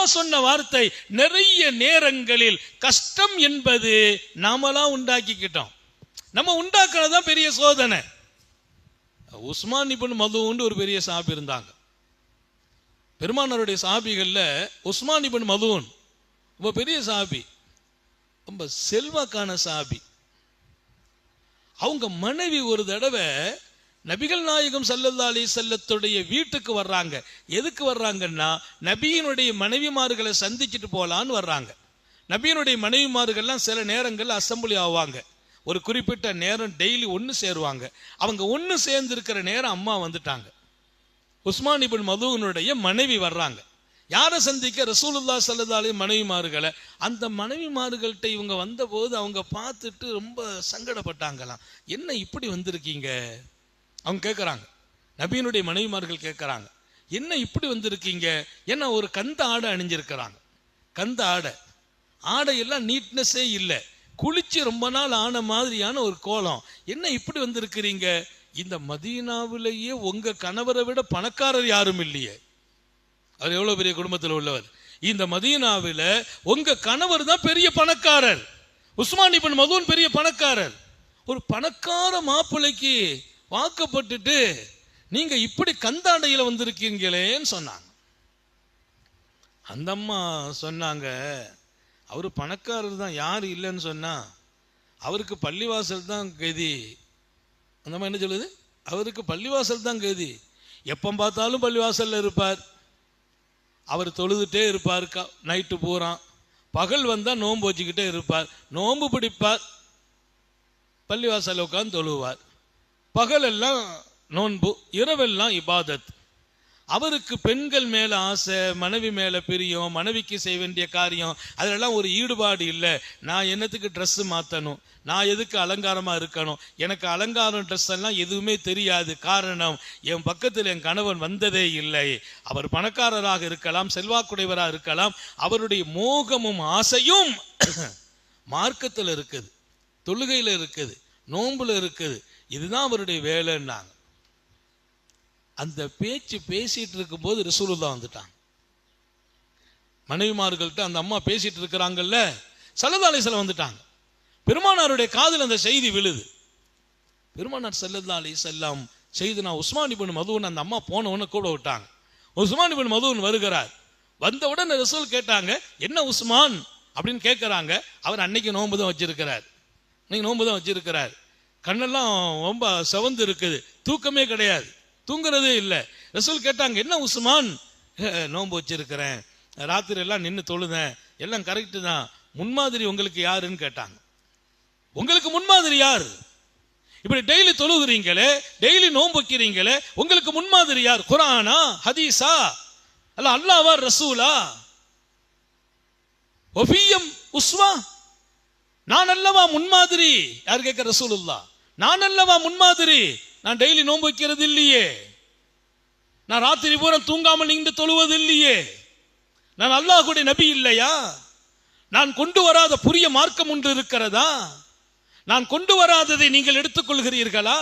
அல்லாஹ் சொன்ன வார்த்தை. நிறைய நேரங்களில் கஷ்டம் என்பது நாமலாம் உண்டாக்கிக்கிட்டோம். நம்ம உண்டாக்குறதுதான் பெரிய சோதனை. உஸ்மான் இப்னு மதூன் ஒரு பெரிய சஹாபி இருந்தாங்க. பெருமானாருடைய சஹாபிகள்ல உஸ்மான் இப்னு மதூன் ரொம்ப பெரிய சஹாபி, ரொம்ப செல்வாக்கான சஹாபி. அவங்க மனைவி ஒரு தடவை நபிகள் நாயகம் ஸல்லல்லாஹு அலைஹி வஸல்லத்துடைய வீட்டுக்கு வர்றாங்க. எதுக்கு வர்றாங்கன்னா, நபியினுடைய மனைவிமார்களை சந்திச்சுட்டு போலான்னு வர்றாங்க. நபியினுடைய மனைவிமார்கள்லாம் சில நேரங்கள் அசம்பிளி ஆவாங்க. ஒரு குறிப்பிட்ட நேரம் டெய்லி ஒன்று சேருவாங்க. அவங்க ஒன்று சேர்ந்து இருக்கிற நேரம் அம்மா வந்துட்டாங்க. உஸ்மான் இப்னு மதூனுடைய மனைவி வர்றாங்க. யாரை சந்திக்க? ரசூலுல்லாஹி ஸல்லல்லாஹு அலைஹி மனைவிமார்களை. அந்த மனைவிமார்கள்ட்ட இவங்க வந்தபோது அவங்க பார்த்துட்டு ரொம்ப சங்கடப்பட்டாங்களாம். என்ன இப்படி வந்திருக்கீங்க? அவங்க கேட்குறாங்க, நபியினுடைய மனைவிமார்கள் கேட்குறாங்க, என்ன இப்படி வந்திருக்கீங்க? ஏன்னா ஒரு கந்த ஆடை அணிஞ்சிருக்கிறாங்க. கந்த ஆடையெல்லாம் நீட்னஸே இல்லை, குளிச்சு ரொம்ப நாள் ஆன மாதிரியான ஒரு கோலம். என்ன இப்படி வந்திருக்கிறீங்க? இந்த மதீனாவிலேயே உங்க கணவரை விட பணக்காரர் யாரும் இல்லையே. அவர் எவ்வளவு பெரிய குடும்பத்தில் உள்ளவர். இந்த மதீனாவில் உங்க கணவர் தான் பெரிய பணக்காரர். உஸ்மான் இப்னு மதூன் பெரிய பணக்காரர். ஒரு பணக்கார மாப்பிள்ளைக்கு வாக்கப்பட்டுட்டு நீங்க இப்படி கந்தாடையில வந்திருக்கீங்களேன்னு சொன்னாங்க. அந்த அம்மா சொன்னாங்க, அவரு பணக்காரர் தான், யாரு இல்லைன்னு சொன்னா அவருக்கு பள்ளிவாசல் தான் கதி. அந்த அம்மா என்ன சொல்லுது? அவருக்கு பள்ளிவாசல் தான் கதி. எப்போ பார்த்தாலும் பள்ளிவாசல்ல இருப்பார். அவர் தொழுதுட்டே இருப்பார் நைட்டு பூரா. பகல் வந்தா நோன்பு வச்சுக்கிட்டே இருப்பார். நோன்பு பிடிப்பார், பள்ளிவாசல் உட்காந்து தொழுவார். பகலெல்லாம் நோன்பு, இரவெல்லாம் இபாதத். அவருக்கு பெண்கள் மேல ஆசை, மனைவி மேல பிரியம், மனைவிக்கு செய்ய வேண்டிய காரியம், அதெல்லாம் ஒரு ஈடுபாடு இல்லை. நான் என்னத்துக்கு ட்ரெஸ் மாற்றணும், நான் எதுக்கு அலங்காரமா இருக்கணும், எனக்கு அலங்காரம் ட்ரெஸ் எல்லாம் எதுவுமே தெரியாது. காரணம், என் பக்கத்தில் என் கணவன் வந்ததே இல்லை. அவர் பணக்காரராக இருக்கலாம், செல்வாக்குடையவராக இருக்கலாம், அவருடைய மோகமும் ஆசையும் மார்க்கத்தில் இருக்குது, தொழுகையில் இருக்குது, நோன்புல இருக்குது. இதுதான் அவருடைய வேலைன்னாங்க. அந்த பேச்சு பேசிட்டு இருக்கும்போது ரசூலுல்லாஹ் வந்துட்டாங்க. மனைவிமார்கள்ட்ட அந்த அம்மா பேசிட்டு இருக்கிறாங்கல்ல, ஸல்லல்லாஹு அலைஹி வஸல்லம் வந்துட்டாங்க. பெருமானாருடைய காதில் அந்த செய்தி விழுது. பெருமானார் ஸல்லல்லாஹு அலைஹி வஸல்லம் செய்தினா உஸ்மான் இப்னு மதூன் அந்த அம்மா போனவொன்னு கூட விட்டாங்க. உஸ்மான் இப்னு மதூன் வருகிறார். வந்தவுடன் ரசூல் கேட்டாங்க, என்ன உஸ்மான் அப்படின்னு கேட்கிறாங்க. அவர் அன்னைக்கு நோன்பு தான் வச்சிருக்கிறார். இன்னைக்கு நோன்பு தான் வச்சிருக்கிறார். கண்ணெல்லாம் ரொம்ப செவந்து இருக்குது, தூக்கமே கிடையாது, தூங்குறதே இல்லை. ரசூல் கேட்டாங்க, என்ன உஸ்மான்? நோன்பு வச்சிருக்கிறேன், ராத்திரி எல்லாம் நின்று தொழுதேன், எல்லாம் கரெக்டு தான். முன்மாதிரி உங்களுக்கு யாருன்னு கேட்டாங்க. உங்களுக்கு முன்மாதிரி யார்? இப்படி டெய்லி தொழுகிறீங்களே, டெய்லி நோன்பு வைக்கிறீங்களே, உங்களுக்கு முன்மாதிரி யார்? குர்ஆனா, ஹதீஸா, அல்ல அல்லாஹ்வா, ரசூலா? வஃபியம் உஸ்வா, நான் அல்லவா முன்மாதிரி? யார் கேட்க? ரசூலுல்லாஹ். நான் அல்லவா முன்மாதிரி? நான் டெய்லி நோன்பு வைக்கிறது இல்லையே, நான் ராத்திரி பூரா தூங்காமல் நின்று தொழுவது இல்லையே, நான் அல்லாஹ்வுடைய நபி இல்லையா? நான் கொண்டு வராத புதிய மார்க்கம் ஒன்று இருக்கிறதா? நான் கொண்டு வராததை நீங்கள் எடுத்துக்கொள்கிறீர்களா?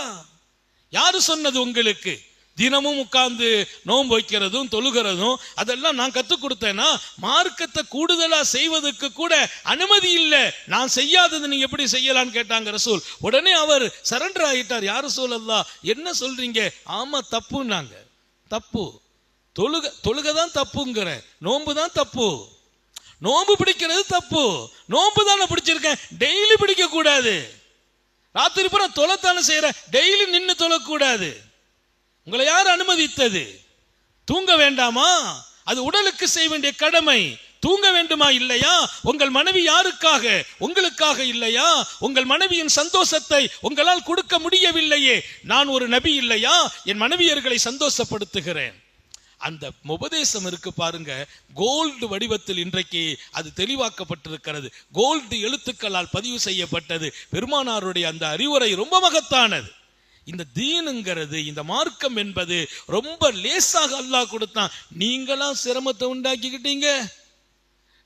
யாரு சொன்னது உங்களுக்கு? தினமும் உட்கார்ந்து நோன்பு வைக்கிறதும் தொழுகிறதும் அதெல்லாம் நான் கற்றுக் கொடுத்தேனா? மார்க்கத்தை கூடுதலா செய்வதற்கு கூட அனுமதி இல்லை. நான் செய்யாதது நீங்க எப்படி செய்யலான்னு கேட்டாங்க ரசூல். உடனே அவர் சரண்டர் ஆகிட்டார். யார் ரசூலல்லாஹ், என்ன சொல்றீங்க? ஆமா தப்புன்னாங்க. தப்பு, தொழுக தான் தப்புங்கிற, நோன்பு தான் தப்பு, நோன்பு பிடிக்கிறது தப்பு. நோன்பு தானே பிடிச்சிருக்கேன், டெய்லி பிடிக்க கூடாது. ராத்திரி பூரா தொலைத்தானே செய்யற, டெய்லி நின்று தொழக்கூடாது. உங்களை யார் அனுமதித்தது? தூங்க வேண்டாமா? அது உடலுக்கு செய்ய வேண்டிய கடமை. தூங்க வேண்டுமா இல்லையா? உங்கள் மனைவி யாருக்காக? உங்களுக்காக இல்லையா? உங்கள் மனைவியின் சந்தோஷத்தை உங்களால் கொடுக்க முடியவில்லையே, நான் ஒரு நபி இல்லையா? என் மனைவியர்களை சந்தோஷப்படுத்துகிறேன். அந்த உபதேசம் இருக்கு பாருங்க, கோல்டு வடிவத்தில் இன்றைக்கு அது தெளிவாக்கப்பட்டிருக்கிறது. கோல்டு எழுத்துக்களால் பதிவு செய்யப்பட்டது. பெருமானாருடைய அந்த அறிவுரை ரொம்ப மகத்தானது. இந்த தீனுங்கிறது, இந்த மார்க்கம் என்பது ரொம்ப லேசாக அல்லாஹ் கொடுத்தான். நீங்களா சிரமத்தை உண்டாக்கிக்கிட்டீங்க,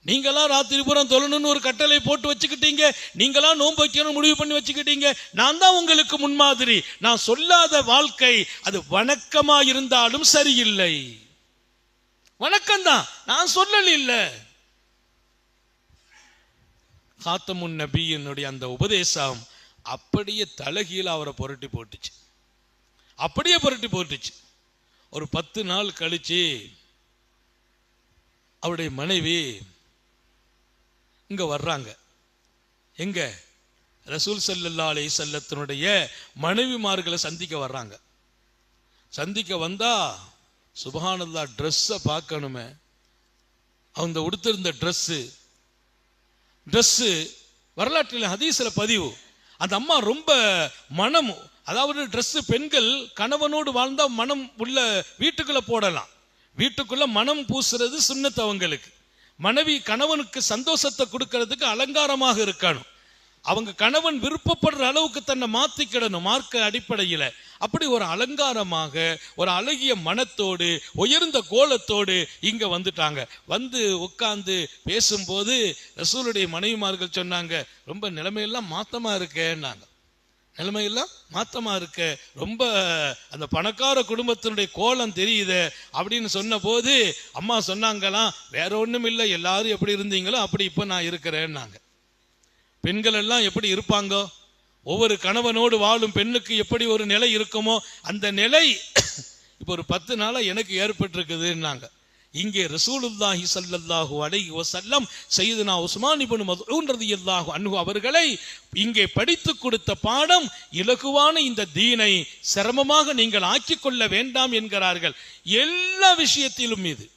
நீங்களா ராத்திரி பூரா தொழணும்னு ஒரு கட்டளை போட்டு வச்சுக்கிட்டீங்க, நீங்களா நோன்பு வைக்கணும் முடிவு பண்ணி வச்சுக்கிட்டீங்க. நான் தான் உங்களுக்கு முன்மாதிரி. நான் சொல்லாத வாழ்க்கை அது வணக்கமா இருந்தாலும் சரியில்லை. வணக்கம் தான், நான் சொல்லல இல்ல. காத்தமுன் நபியினுடைய அந்த உபதேசம் அப்படியே தலகீழ அவரை புரட்டி போட்டுச்சு, அப்படியே புரட்டி போட்டுச்சு. ஒரு 10 நாள் கழிச்சு அவருடைய மனைவி இங்க வர்றாங்க. எங்க? ரசூல் ஸல்லல்லாஹு அலைஹி வஸல்லத்தினுடைய மனைவிமார்களை சந்திக்க வர்றாங்க. சந்திக்க வந்தா சுப்ஹானல்லாஹ், ட்ரெஸ்ஸை பார்க்கணுமே, அவங்க உடுத்திருந்த ட்ரெஸ்ஸு வரலாற்றில் ஹதீஸ்ல பதிவு. அந்த அம்மா ரொம்ப மனம், அதாவது ட்ரெஸ் பெண்கள் கணவனோடு வாழ்ந்தா மனம் உள்ள வீட்டுக்குள்ள போடலாம், வீட்டுக்குள்ள மனம் பூசுறது சுன்னத் அவங்களுக்கு. மனைவி கணவனுக்கு சந்தோஷத்தை கொடுக்கறதுக்கு அலங்காரமாக இருக்கணும். அவங்க கணவன் விருப்பப்படுற அளவுக்கு தன்னை மாத்திக்கிடணும் மார்க்க அடிப்படையில். அப்படி ஒரு அலங்காரமாக ஒரு அழகிய மனத்தோடு உயர்ந்த கோலத்தோடு இங்க வந்துட்டாங்க. வந்து உட்கார்ந்து பேசும்போது ரசூலுடைய மனைவிமார்கள் சொன்னாங்க, ரொம்ப நிலைமையெல்லாம் மாத்தமா இருக்கேன்னாங்க. நிலைமையெல்லாம் மாத்தமா இருக்க, ரொம்ப அந்த பணக்கார குடும்பத்தினுடைய கோலம் தெரியுது அப்படின்னு சொன்ன போது அம்மா சொன்னாங்களாம், வேற ஒண்ணும் இல்லை, எல்லாரும் எப்படி இருந்தீங்களோ அப்படி இப்ப நான் இருக்கிறேன்னாங்க. பெண்கள் எல்லாம் எப்படி இருப்பாங்க, ஒவ்வொரு கணவனோடு வாழும் பெண்ணுக்கு எப்படி ஒரு நிலை இருக்குமோ அந்த நிலை இப்போ ஒரு 10 நாளா எனக்கு ஏற்பட்டிருக்குதுன்னாங்க. இங்கே ரசூலுல்லாஹி ஸல்லல்லாஹு அலைஹி வஸல்லம் சய்யிதுனா உஸ்மான் இப்னு மத்ஊன் ரலியல்லாஹு அன்ஹு அவர்களை இங்கே படித்து கொடுத்த பாடம், இலகுவான இந்த தீனை சிரமமாக நீங்கள் ஆக்கிக் கொள்ள வேண்டாம் என்கிறார்கள். எல்லா விஷயத்திலும் இது,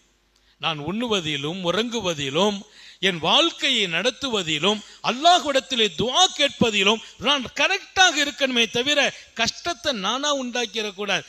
நான் உண்ணுவதிலும் உறங்குவதிலும் என் வாழ்க்கையை நடத்துவதிலும் அல்லாஹ்விடத்திலே துஆ கேட்பதிலும் நான் கரெக்டாக இருக்கணுமே தவிர கஷ்டத்தை நானா உண்டாக்கிடக்கூடாது.